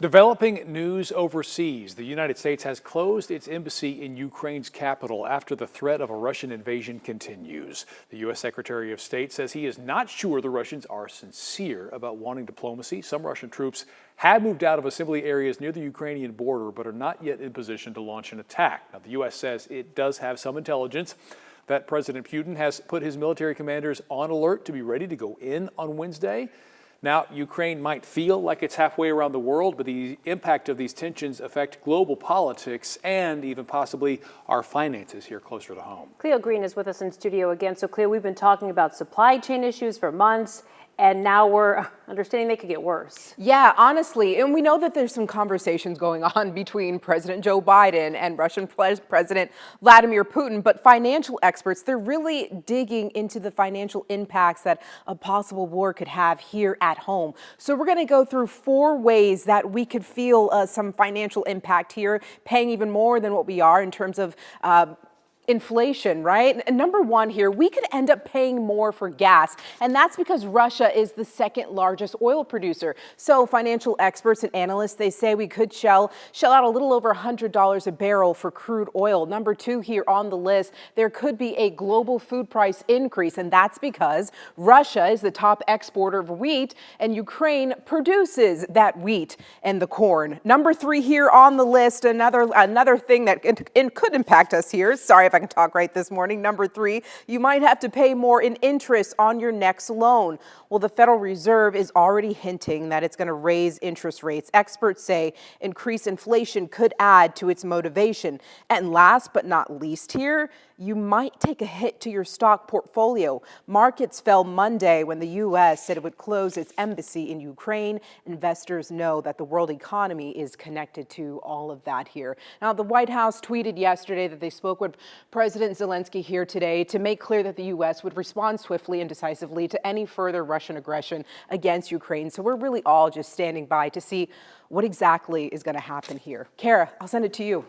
Developing news overseas. The United States has closed its embassy in Ukraine's capital after the threat of a Russian invasion continues. The U.S. Secretary of State says he is not sure the Russians are sincere about wanting diplomacy. Some Russian troops have moved out of assembly areas near the Ukrainian border, but are not yet in position to launch an attack. Now, the U.S. says it does have some intelligence that President Putin has put his military commanders on alert to be ready to go in on Wednesday. Now, Ukraine might feel like it's halfway around the world, but the impact of these tensions affect global politics and even possibly our finances here closer to home. Cleo Green is with us in studio again. So, Cleo, we've been talking about supply chain issues for months, and now we're understanding they could get worse. Yeah, honestly, and we know that there's some conversations going on between President Joe Biden and Russian President Vladimir Putin, but financial experts, they're really digging into the financial impacts that a possible war could have here at home. So we're going to go through 4 ways that we could feel some financial impact here, paying even more than what we are in terms of inflation, right? And number 1 here, we could end up paying more for gas, and that's because Russia is the second largest oil producer. So financial experts and analysts, they say we could shell out a little over $100 a barrel for crude oil. Number 2 here on the list, there could be a global food price increase, and that's because Russia is the top exporter of wheat, and Ukraine produces that wheat and the corn. Number 3 here on the list, another thing that could impact us here. Sorry if I can talk right this morning. Number 3, you might have to pay more in interest on your next loan. Well, the Federal Reserve is already hinting that it's going to raise interest rates. Experts say increased inflation could add to its motivation. And last but not least here, you might take a hit to your stock portfolio. Markets fell Monday when the U.S. said it would close its embassy in Ukraine. Investors know that the world economy is connected to all of that here. Now, the White House tweeted yesterday that they spoke with President Zelensky here today to make clear that the U.S. would respond swiftly and decisively to any further Russian aggression against Ukraine. So we're really all just standing by to see what exactly is going to happen here. Kara, I'll send it to you.